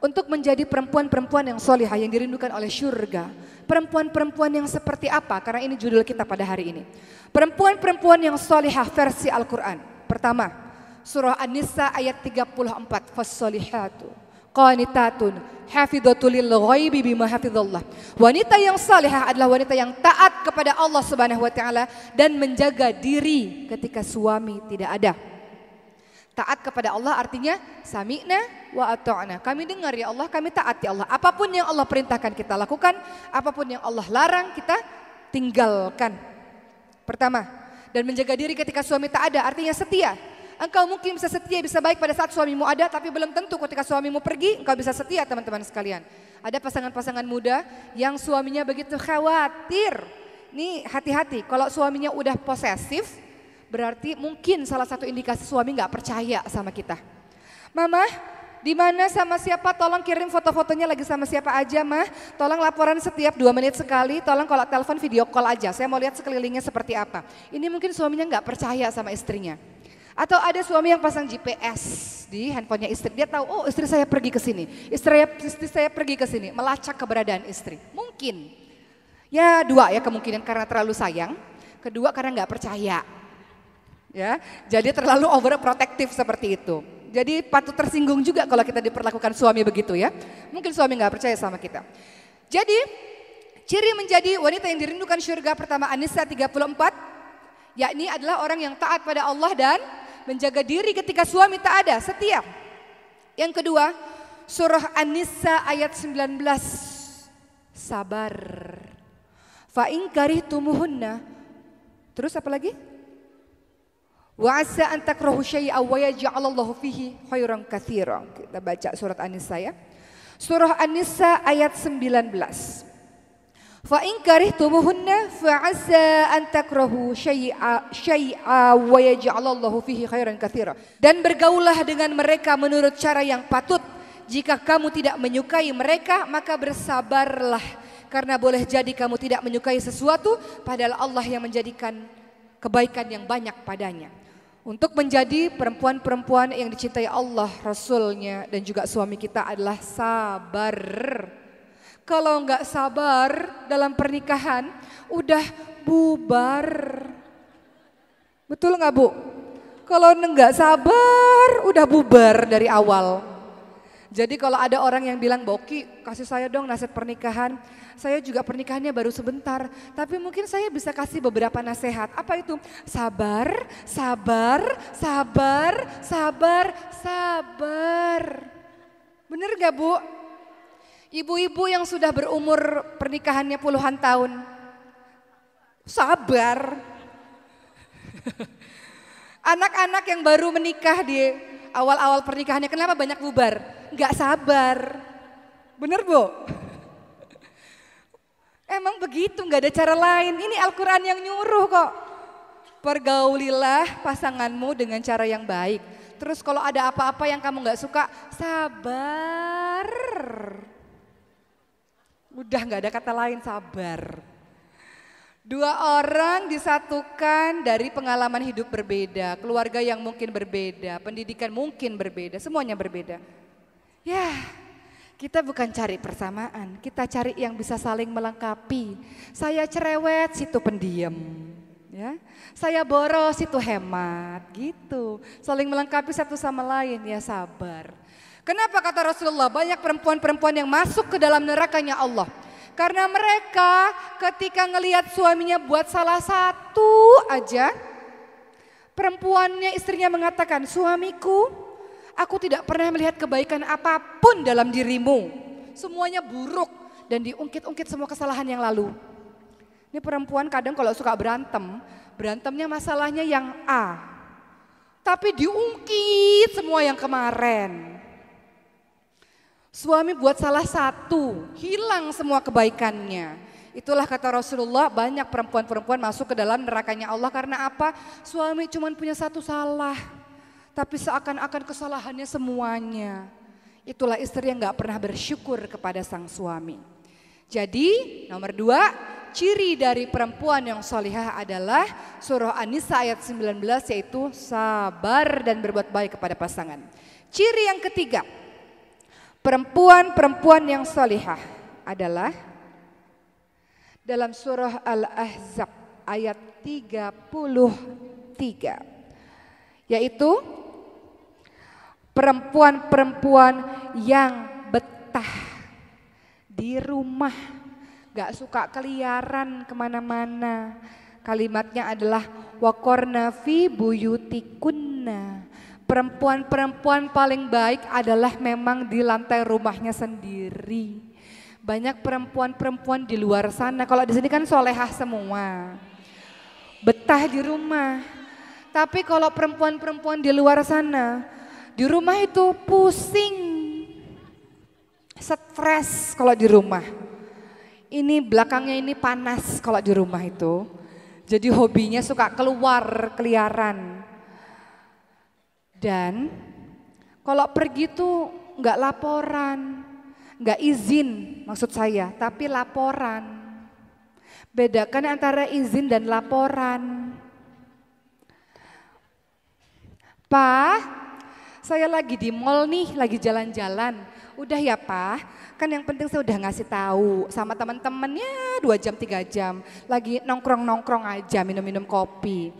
untuk menjadi perempuan-perempuan yang solihah yang dirindukan oleh syurga. Perempuan-perempuan yang seperti apa? Karena ini judul kita pada hari ini. Perempuan-perempuan yang solihah versi Al-Quran. Pertama, surah An-Nisa ayat 34. Fassolihatu qanitatun hafidhatul lil ghaibi bima hafizallah. Wanita yang salihah adalah wanita yang taat kepada Allah Subhanahu wa taala dan menjaga diri ketika suami tidak ada. Taat kepada Allah artinya sami'na wa ata'na. Kami dengar ya Allah, kami taat ya Allah. Apapun yang Allah perintahkan kita lakukan, apapun yang Allah larang kita tinggalkan. Pertama, dan menjaga diri ketika suami tak ada artinya setia. Engkau mungkin bisa setia, bisa baik pada saat suamimu ada, tapi belum tentu ketika suamimu pergi engkau bisa setia, teman-teman sekalian. Ada pasangan-pasangan muda yang suaminya begitu khawatir. Nih hati-hati, kalau suaminya udah posesif, berarti mungkin salah satu indikasi suami nggak percaya sama kita. Mama, di mana sama siapa? Tolong kirim foto-fotonya lagi sama siapa aja, Mah. Tolong laporan setiap 2 menit sekali. Tolong kalau telepon video call aja. Saya mau lihat sekelilingnya seperti apa. Ini mungkin suaminya nggak percaya sama istrinya. Atau ada suami yang pasang GPS di handphonenya istri. Dia tahu, oh istri saya pergi ke sini. Istri saya pergi ke sini, melacak keberadaan istri. Mungkin. Ya 2 ya kemungkinan karena terlalu sayang. Kedua karena nggak percaya. Ya, jadi terlalu overprotective seperti itu. Jadi patut tersinggung juga kalau kita diperlakukan suami begitu ya. Mungkin suami nggak percaya sama kita. Jadi ciri menjadi wanita yang dirindukan syurga pertama An-Nisa 34, yakni adalah orang yang taat pada Allah dan menjaga diri ketika suami tak ada, setia. Yang kedua, surah An-Nisa ayat 19, sabar. Fa in karihtumuhunna. Terus apa lagi? Wa asa an takrahu syai'an wa yaj'alallahu fihi khairan katsiran. Kita baca surat An-Nisa ya. Surah An-Nisa ayat 19. Fa in karihtumuhunna fa asa an takrahu syai'an wa yaj'alallahu fihi khairan katsiran. Dan bergaulah dengan mereka menurut cara yang patut. Jika kamu tidak menyukai mereka, maka bersabarlah. Karena boleh jadi kamu tidak menyukai sesuatu, padahal Allah yang menjadikan kebaikan yang banyak padanya. Untuk menjadi perempuan-perempuan yang dicintai Allah, Rasulnya dan juga suami kita adalah sabar. Kalau enggak sabar dalam pernikahan udah bubar. Betul enggak Bu? Kalau enggak sabar udah bubar dari awal. Jadi kalau ada orang yang bilang, Boki kasih saya dong nasihat pernikahan. Saya juga pernikahannya baru sebentar. Tapi mungkin saya bisa kasih beberapa nasihat. Apa itu? Sabar, sabar, sabar, sabar, sabar. Bener gak Bu? Ibu-ibu yang sudah berumur pernikahannya puluhan tahun. Sabar. Anak-anak yang baru menikah di awal-awal pernikahannya kenapa banyak bubar? Gak sabar. Bener Bu? Emang begitu, gak ada cara lain. Ini Al-Quran yang nyuruh kok. Pergaulilah pasanganmu dengan cara yang baik. Terus kalau ada apa-apa yang kamu gak suka, sabar. Udah gak ada kata lain, sabar. 2 orang disatukan dari pengalaman hidup berbeda. Keluarga yang mungkin berbeda, pendidikan mungkin berbeda, semuanya berbeda. Ya, kita bukan cari persamaan, kita cari yang bisa saling melengkapi. Saya cerewet, situ pendiam. Ya, saya boros, situ hemat, gitu. Saling melengkapi satu sama lain, ya sabar. Kenapa kata Rasulullah banyak perempuan-perempuan yang masuk ke dalam nerakanya Allah? Karena mereka ketika ngelihat suaminya buat salah satu aja, perempuannya istrinya mengatakan, suamiku, aku tidak pernah melihat kebaikan apapun dalam dirimu. Semuanya buruk dan diungkit-ungkit semua kesalahan yang lalu. Ini perempuan kadang kalau suka berantem, berantemnya masalahnya yang A. Tapi diungkit semua yang kemarin. Suami buat salah satu, hilang semua kebaikannya. Itulah kata Rasulullah, banyak perempuan-perempuan masuk ke dalam nerakanya Allah karena apa? Suami cuma punya satu salah. Tapi seakan-akan kesalahannya semuanya. Itulah istri yang gak pernah bersyukur kepada sang suami. Jadi nomor 2, ciri dari perempuan yang solihah adalah surah An-Nisa ayat 19 yaitu sabar dan berbuat baik kepada pasangan. Ciri yang ketiga, Perempuan-perempuan yang solihah adalah dalam surah Al-Ahzab ayat 33, yaitu perempuan-perempuan yang betah di rumah, gak suka keliaran kemana-mana. Kalimatnya adalah waqarna fi buyutikunna. Perempuan-perempuan paling baik adalah memang di lantai rumahnya sendiri. Banyak perempuan-perempuan di luar sana, kalau di sini kan solehah semua, betah di rumah. Tapi kalau perempuan-perempuan di luar sana, di rumah itu pusing, stres kalau di rumah. Ini belakangnya ini panas kalau di rumah itu. Jadi hobinya suka keluar, keliaran. Dan kalau pergi tuh nggak laporan, nggak izin maksud saya, tapi laporan. Bedakan antara izin dan laporan. Pak, saya lagi di mall nih, lagi jalan-jalan. Udah ya Pak, kan yang penting saya udah ngasih tahu sama teman-temannya 2 jam 3 jam. Lagi nongkrong-nongkrong aja, minum-minum kopi.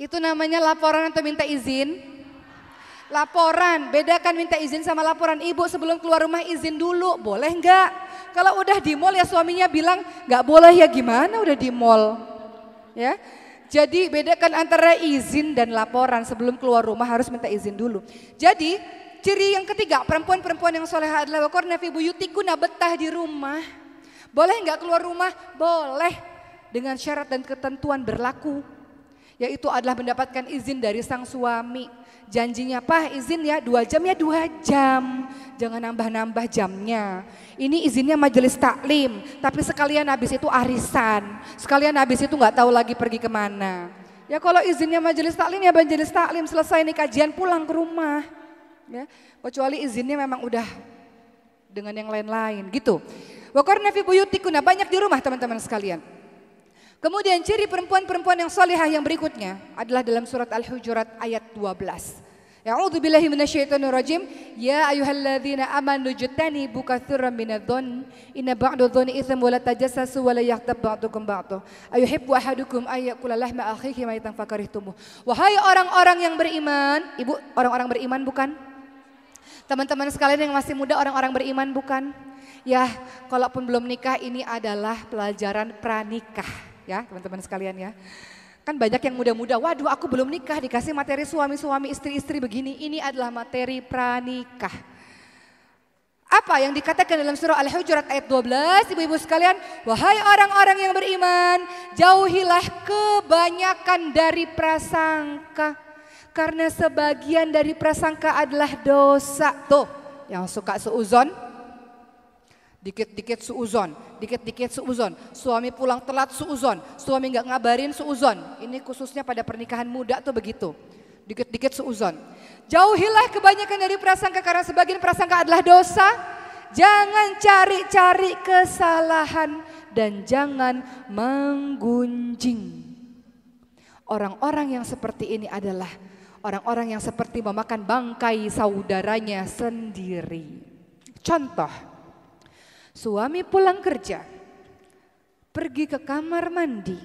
Itu namanya laporan atau minta izin? Laporan, bedakan minta izin sama laporan. Ibu sebelum keluar rumah izin dulu, boleh enggak? Kalau udah di mall ya suaminya bilang enggak boleh ya gimana udah di mall. Ya. Jadi bedakan antara izin dan laporan, sebelum keluar rumah harus minta izin dulu. Jadi ciri yang ketiga, perempuan-perempuan yang solehah adalah waqarna fi buyutikunna, betah di rumah. Boleh enggak keluar rumah? Boleh, dengan syarat dan ketentuan berlaku. Yaitu adalah mendapatkan izin dari sang suami. Janjinya, Pak izin ya 2 jam ya 2 jam. Jangan nambah-nambah jamnya. Ini izinnya majelis taklim, tapi sekalian habis itu arisan. Sekalian habis itu nggak tahu lagi pergi kemana. Ya kalau izinnya majelis taklim ya majelis taklim, selesai nih kajian pulang ke rumah. Ya, kecuali izinnya memang udah dengan yang lain-lain gitu. Waqarna fi buyutikunna, banyak di rumah teman-teman sekalian. Kemudian ciri perempuan-perempuan yang solihah yang berikutnya adalah dalam surat Al-Hujurat ayat 12. A'udzubillahi minasyaitonirrajim. Ya ayyuhalladzina amanu jtanibu katsiran minadh-dhonn inna ba'dadh-dhonni itsmun wa la tajassasu wa la yaghtab ba'dukum ba'dha. Ayuhibbu ahadukum ayyakula lahma akhihi maitan fakarihtumuh. Wahai orang-orang yang beriman, Ibu orang-orang beriman bukan? Teman-teman sekalian yang masih muda orang-orang beriman bukan? Ya, kalaupun belum nikah ini adalah pelajaran pranikah. Ya teman-teman sekalian ya. Kan banyak yang muda-muda, waduh aku belum nikah dikasih materi suami-suami istri-istri begini. Ini adalah materi pranikah. Apa yang dikatakan dalam surah Al-Hujurat ayat 12 ibu-ibu sekalian. Wahai orang-orang yang beriman, jauhilah kebanyakan dari prasangka. Karena sebagian dari prasangka adalah dosa. Tuh yang suka suuzon. Dikit-dikit suuzon, dikit-dikit suuzon. Suami pulang telat suuzon, suami nggak ngabarin suuzon. Ini khususnya pada pernikahan muda tuh begitu. Dikit-dikit suuzon. Jauhilah kebanyakan dari prasangka karena sebagian prasangka adalah dosa. Jangan cari-cari kesalahan dan jangan menggunjing. Orang-orang yang seperti ini adalah orang-orang yang seperti memakan bangkai saudaranya sendiri. Contoh. Suami pulang kerja, pergi ke kamar mandi.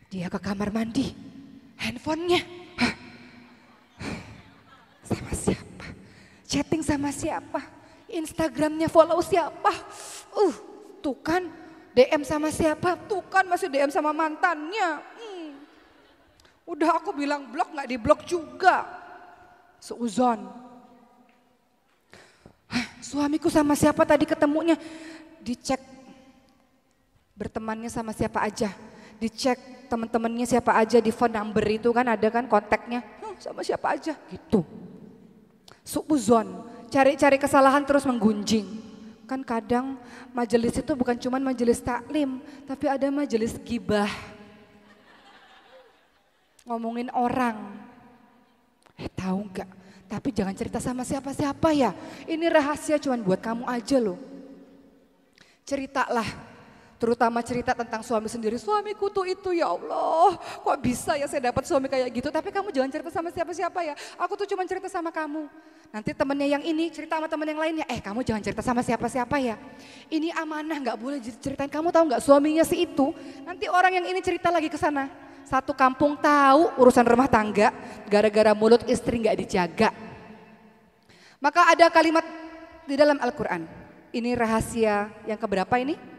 Dia ke kamar mandi, handphonenya sama siapa? Chatting sama siapa? Instagramnya follow siapa? Tuh kan DM sama siapa? Tuh kan masih DM sama mantannya. Udah aku bilang blok nggak di-blok juga. Suuzon. Suamiku sama siapa tadi ketemunya? Dicek bertemannya sama siapa aja. Dicek teman-temannya siapa aja di phone number itu kan ada kan kontaknya. Sama siapa aja gitu. Suuzon, cari-cari kesalahan terus menggunjing. Kan kadang majelis itu bukan cuma majelis taklim, tapi ada majelis gibah. Ngomongin orang. Tahu nggak? Tapi jangan cerita sama siapa-siapa ya. Ini rahasia cuma buat kamu aja loh. Ceritalah Terutama cerita tentang suami sendiri, suamiku tuh itu ya Allah, kok bisa ya saya dapat suami kayak gitu. Tapi kamu jangan cerita sama siapa-siapa ya, aku tuh cuma cerita sama kamu. Nanti temennya yang ini cerita sama temen yang lainnya, kamu jangan cerita sama siapa-siapa ya. Ini amanah gak boleh ceritain, kamu tahu gak suaminya si itu. Nanti orang yang ini cerita lagi ke sana. Satu kampung tahu urusan rumah tangga, gara-gara mulut istri gak dijaga. Maka ada kalimat di dalam Al-Quran, ini rahasia yang keberapa ini?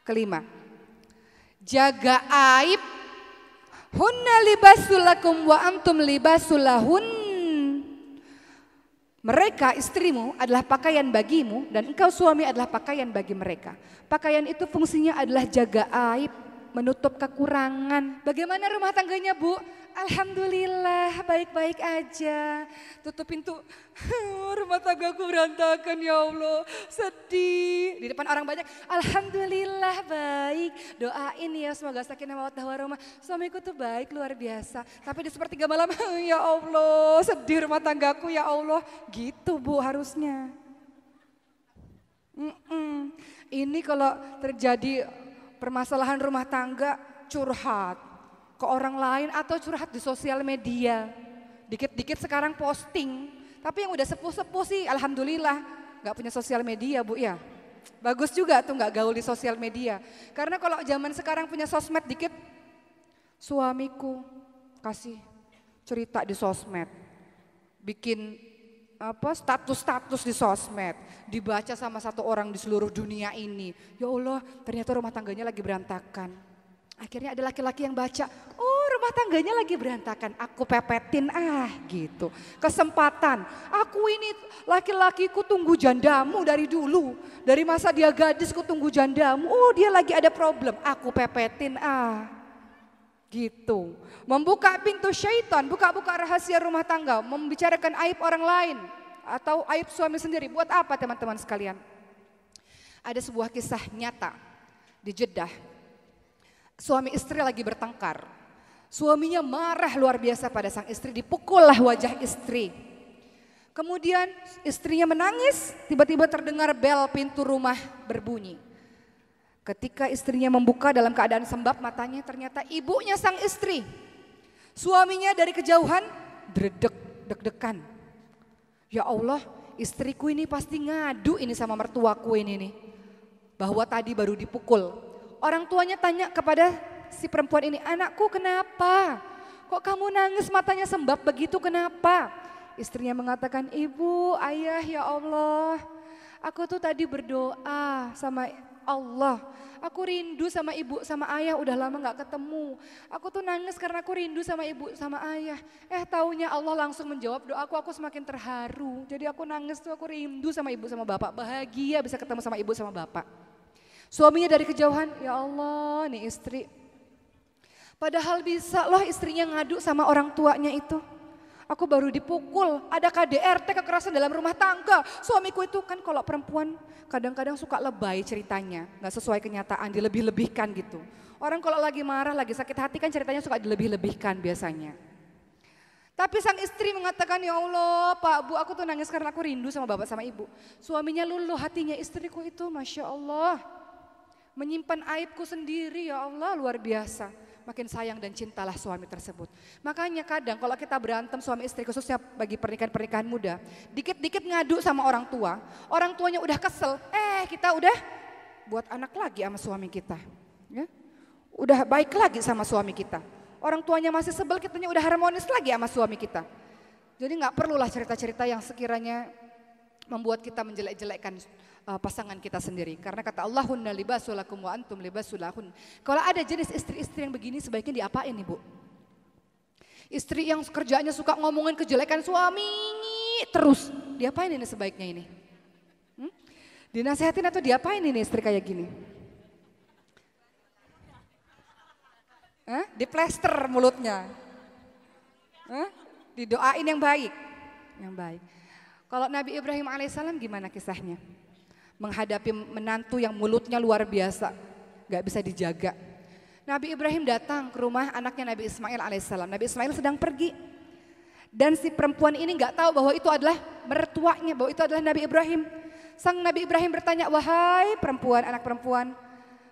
Kelima, jaga aib, hunna libasul lakum wa antum libasul lahun. Mereka istrimu adalah pakaian bagimu dan engkau suami adalah pakaian bagi mereka. Pakaian itu fungsinya adalah jaga aib, menutup kekurangan. Bagaimana rumah tangganya Bu? Alhamdulillah baik-baik aja. Tutup pintu, rumah tanggaku berantakan ya Allah, sedih. Di depan orang banyak, alhamdulillah baik. Doain ya semoga sakinah mawaddah warahmah. Suamiku tuh baik luar biasa. Tapi di sepertiga malam, ya Allah sedih rumah tanggaku ya Allah. Gitu Bu harusnya. Ini kalau terjadi permasalahan rumah tangga, curhat ke orang lain atau curhat di sosial media. Dikit-dikit sekarang posting. Tapi yang udah sepuh-sepuh sih alhamdulillah gak punya sosial media Bu ya. Bagus juga tuh gak gaul di sosial media. Karena kalau zaman sekarang punya sosmed dikit, suamiku kasih cerita di sosmed. Bikin status-status di sosmed. Dibaca sama satu orang di seluruh dunia ini. Ya Allah ternyata rumah tangganya lagi berantakan. Akhirnya ada laki-laki yang baca, oh rumah tangganya lagi berantakan, aku pepetin gitu. Kesempatan, aku ini laki-lakiku tunggu jandamu dari dulu. Dari masa dia gadis ku tunggu jandamu, oh dia lagi ada problem, aku pepetin gitu. Membuka pintu syaitan, buka-buka rahasia rumah tangga, membicarakan aib orang lain atau aib suami sendiri. Buat apa teman-teman sekalian? Ada sebuah kisah nyata di Jeddah. Suami istri lagi bertengkar. Suaminya marah luar biasa pada sang istri, dipukullah wajah istri. Kemudian istrinya menangis, tiba-tiba terdengar bel pintu rumah berbunyi. Ketika istrinya membuka dalam keadaan sembab matanya, ternyata ibunya sang istri. Suaminya dari kejauhan deg-degan. Ya Allah, istriku ini pasti ngadu ini sama mertuaku ini nih. Bahwa tadi baru dipukul. Orang tuanya tanya kepada si perempuan ini, anakku kenapa? Kok kamu nangis matanya sembab begitu kenapa? Istrinya mengatakan, ibu, ayah ya Allah. Aku tuh tadi berdoa sama Allah. Aku rindu sama ibu sama ayah udah lama gak ketemu. Aku tuh nangis karena aku rindu sama ibu sama ayah. Taunya Allah langsung menjawab doaku, aku semakin terharu. Jadi aku nangis tuh aku rindu sama ibu sama bapak. Bahagia bisa ketemu sama ibu sama bapak. Suaminya dari kejauhan, ya Allah nih istri. Padahal bisa loh istrinya ngadu sama orang tuanya itu. Aku baru dipukul, ada KDRT kekerasan dalam rumah tangga. Suamiku itu kan kalau perempuan kadang-kadang suka lebay ceritanya. Gak sesuai kenyataan, dilebih-lebihkan gitu. Orang kalau lagi marah, lagi sakit hati kan ceritanya suka dilebih-lebihkan biasanya. Tapi sang istri mengatakan, ya Allah Pak Bu aku tuh nangis karena aku rindu sama bapak sama ibu. Suaminya luluh hatinya, istriku itu Masya Allah. Menyimpan aibku sendiri ya Allah luar biasa. Makin sayang dan cintalah suami tersebut. Makanya kadang kalau kita berantem suami istri khususnya bagi pernikahan-pernikahan muda. Dikit-dikit ngadu sama orang tua. Orang tuanya udah kesel, kita udah buat anak lagi sama suami kita. Ya? Udah baik lagi sama suami kita. Orang tuanya masih sebel, kitanya udah harmonis lagi sama suami kita. Jadi gak perlulah cerita-cerita yang sekiranya membuat kita menjelek-jelekkan pasangan kita sendiri. Karena kata Allah, hunna libasul lakum wa antum libasul lahun. Kalau ada jenis istri-istri yang begini sebaiknya diapain nih Bu? Istri yang kerjanya suka ngomongin kejelekan suami terus, diapain ini sebaiknya ini? Dinasehatin atau diapain ini istri kayak gini? Diplester mulutnya. Didoain yang baik. Yang baik. Kalau Nabi Ibrahim alaihissalam gimana kisahnya? Menghadapi menantu yang mulutnya luar biasa, gak bisa dijaga. Nabi Ibrahim datang ke rumah anaknya Nabi Ismail alaihissalam. Nabi Ismail sedang pergi. Dan si perempuan ini gak tahu bahwa itu adalah mertuanya, bahwa itu adalah Nabi Ibrahim. sang Nabi Ibrahim bertanya, wahai perempuan, anak perempuan,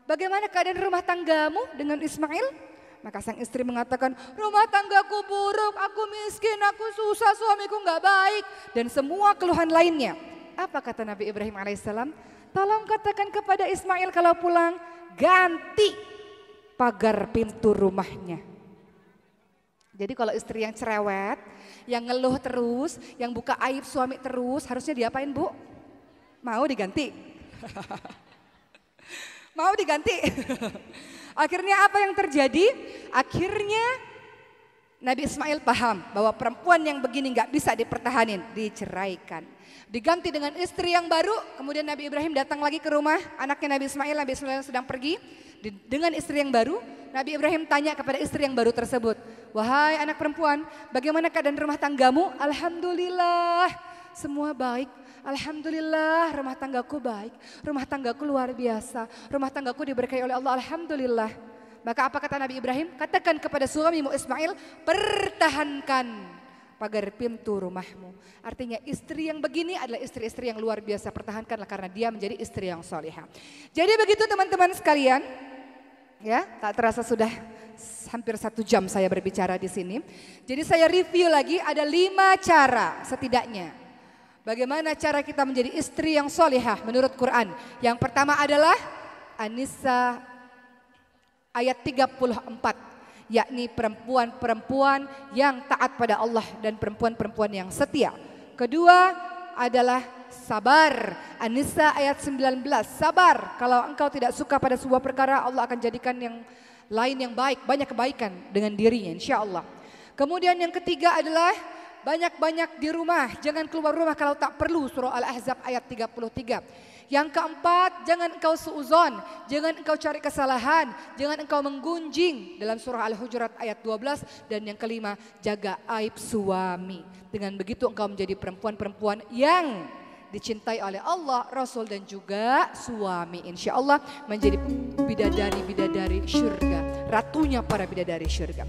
bagaimana keadaan rumah tanggamu dengan Ismail? Maka sang istri mengatakan, rumah tanggaku buruk, aku miskin, aku susah, suamiku nggak baik. Dan semua keluhan lainnya. Apa kata Nabi Ibrahim alaihissalam? Tolong katakan kepada Ismail kalau pulang, ganti pagar pintu rumahnya. Jadi kalau istri yang cerewet, yang ngeluh terus, yang buka aib suami terus, harusnya diapain Bu? Mau diganti? Mau diganti? Akhirnya apa yang terjadi? Akhirnya Nabi Ismail paham bahwa perempuan yang begini nggak bisa dipertahanin, diceraikan. Diganti dengan istri yang baru, kemudian Nabi Ibrahim datang lagi ke rumah anaknya Nabi Ismail sedang pergi. Dengan istri yang baru, Nabi Ibrahim tanya kepada istri yang baru tersebut, wahai anak perempuan, bagaimana keadaan rumah tanggamu? Alhamdulillah, semua baik. Alhamdulillah, rumah tanggaku baik, rumah tanggaku luar biasa, rumah tanggaku diberkahi oleh Allah, alhamdulillah. Maka apa kata Nabi Ibrahim? Katakan kepada suamimu Ismail, pertahankan pagar pintu rumahmu. Artinya istri yang begini adalah istri-istri yang luar biasa, pertahankanlah karena dia menjadi istri yang solihah. Jadi begitu teman-teman sekalian, ya tak terasa sudah hampir 1 jam saya berbicara di sini. Jadi saya review lagi, ada 5 cara setidaknya. Bagaimana cara kita menjadi istri yang solihah menurut Quran? Yang pertama adalah An-Nisa ayat 34, yakni perempuan-perempuan yang taat pada Allah dan perempuan-perempuan yang setia. Kedua adalah sabar, An-Nisa ayat 19, sabar. Kalau engkau tidak suka pada sebuah perkara, Allah akan jadikan yang lain yang baik, banyak kebaikan dengan dirinya insya Allah. Kemudian yang ketiga adalah banyak-banyak di rumah, jangan keluar rumah kalau tak perlu, surah Al-Ahzab ayat 33. Yang keempat, jangan engkau suuzon, jangan engkau cari kesalahan, jangan engkau menggunjing dalam surah Al-Hujurat ayat 12. Dan yang kelima, jaga aib suami. Dengan begitu engkau menjadi perempuan-perempuan yang dicintai oleh Allah, Rasul dan juga suami. Insya Allah menjadi bidadari-bidadari syurga, ratunya para bidadari syurga.